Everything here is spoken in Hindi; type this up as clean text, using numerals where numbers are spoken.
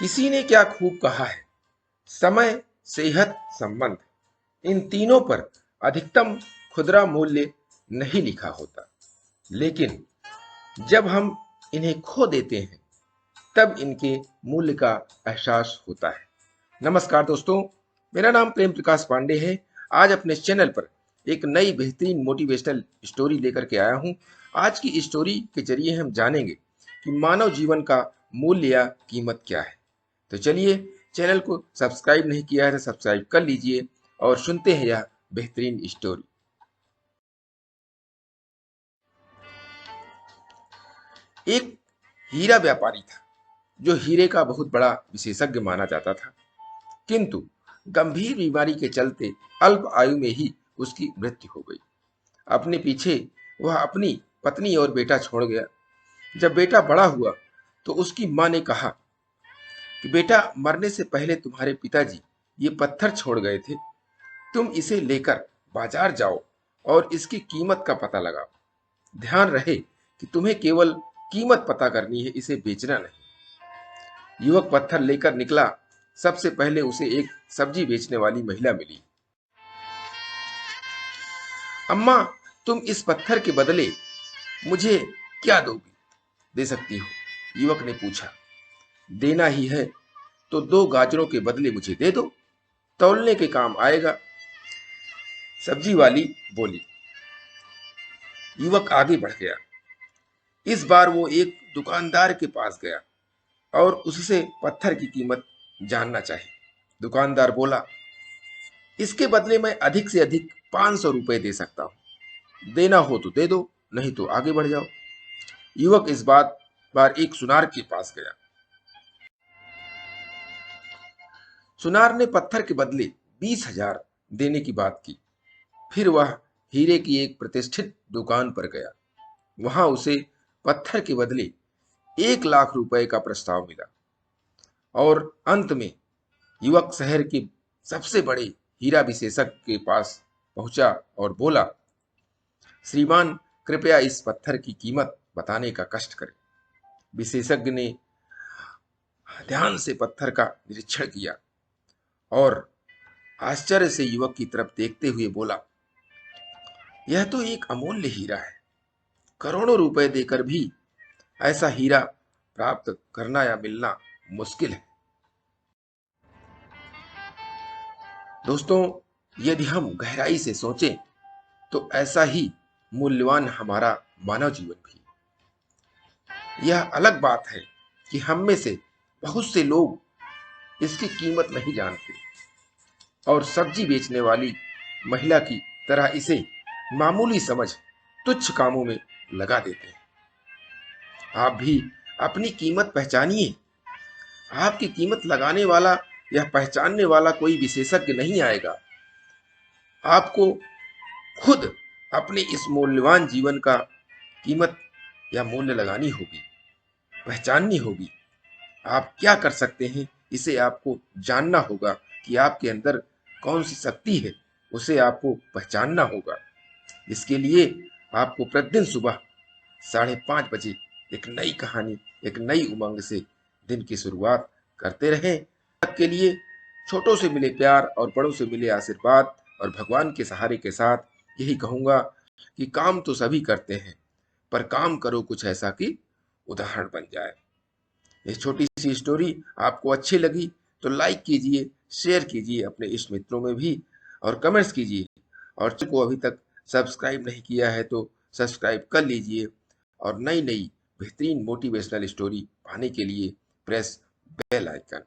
किसी ने क्या खूब कहा है, समय, सेहत, संबंध, इन तीनों पर अधिकतम खुदरा मूल्य नहीं लिखा होता, लेकिन जब हम इन्हें खो देते हैं तब इनके मूल्य का एहसास होता है। नमस्कार दोस्तों, मेरा नाम प्रेम प्रकाश पांडे है। आज अपने चैनल पर एक नई बेहतरीन मोटिवेशनल स्टोरी लेकर के आया हूं। आज की स्टोरी के जरिए हम जानेंगे कि मानव जीवन का मूल्य या कीमत क्या है। तो चलिए, चैनल को सब्सक्राइब नहीं किया है तो सब्सक्राइब कर लीजिए और सुनते हैं यह बेहतरीन स्टोरी। एक हीरा व्यापारी था जो हीरे का बहुत बड़ा विशेषज्ञ माना जाता था, किंतु गंभीर बीमारी के चलते अल्प आयु में ही उसकी मृत्यु हो गई। अपने पीछे वह अपनी पत्नी और बेटा छोड़ गया। जब बेटा बड़ा हुआ तो उसकी मां ने कहा कि बेटा, मरने से पहले तुम्हारे पिताजी ये पत्थर छोड़ गए थे, तुम इसे लेकर बाजार जाओ और इसकी कीमत का पता लगाओ। ध्यान रहे कि तुम्हें केवल कीमत पता करनी है, इसे बेचना नहीं। युवक पत्थर लेकर निकला। सबसे पहले उसे एक सब्जी बेचने वाली महिला मिली। अम्मा, तुम इस पत्थर के बदले मुझे क्या दोगी, दे सकती हो? युवक ने पूछा। देना ही है तो 2 गाजरों के बदले मुझे दे दो, तौलने के काम आएगा, सब्जी वाली बोली। युवक आगे बढ़ गया। इस बार वो एक दुकानदार के पास गया और उससे पत्थर की कीमत जानना चाही। दुकानदार बोला, इसके बदले मैं अधिक से अधिक 500 रुपए दे सकता हूं, देना हो तो दे दो, नहीं तो आगे बढ़ जाओ। युवक इस बार एक सुनार के पास गया। सुनार ने पत्थर के बदले 20,000 देने की बात की। फिर वह हीरे की एक प्रतिष्ठित दुकान पर गया। वहां उसे पत्थर के बदले 1 लाख रुपए का प्रस्ताव मिला। और अंत में युवक शहर के सबसे बड़े हीरा विशेषज्ञ के पास पहुंचा और बोला, श्रीमान, कृपया इस पत्थर की कीमत बताने का कष्ट करें। विशेषज्ञ ने ध्यान से पत्थर का निरीक्षण किया और आश्चर्य से युवक की तरफ देखते हुए बोला, यह तो एक अमूल्य हीरा है। करोड़ों रुपए देकर भी ऐसा हीरा प्राप्त करना या मिलना मुश्किल है। दोस्तों, यदि हम गहराई से सोचें तो ऐसा ही मूल्यवान हमारा मानव जीवन भी। यह अलग बात है कि हम में से बहुत से लोग इसकी कीमत नहीं जानते और सब्जी बेचने वाली महिला की तरह इसे मामूली समझ तुच्छ कामों में लगा देते हैं। आप भी अपनी कीमत पहचानिए। आपकी कीमत लगाने वाला या पहचानने वाला कोई विशेषज्ञ नहीं आएगा। आपको खुद अपने इस मूल्यवान जीवन का कीमत या मूल्य लगानी होगी, पहचाननी होगी। आप क्या कर सकते हैं, इसे आपको जानना होगा कि आपके अंदर कौन सी शक्ति है, उसे आपको पहचानना होगा। इसके लिए आपको प्रतिदिन सुबह 5:30 बजे एक नई कहानी, एक नई उमंग से दिन की शुरुआत करते रहें। तक के लिए छोटों से मिले प्यार और बड़ों से मिले आशीर्वाद और भगवान के सहारे के साथ यही कहूंगा कि काम तो सभी करते हैं, पर काम करो कुछ ऐसा कि उदाहरण बन जाए। ये छोटी सी स्टोरी आपको अच्छी लगी तो लाइक कीजिए, शेयर कीजिए अपने इष्ट मित्रों में भी और कमेंट्स कीजिए। और चैनल को अभी तक सब्सक्राइब नहीं किया है तो सब्सक्राइब कर लीजिए और नई नई बेहतरीन मोटिवेशनल स्टोरी पाने के लिए प्रेस बेल आइकन।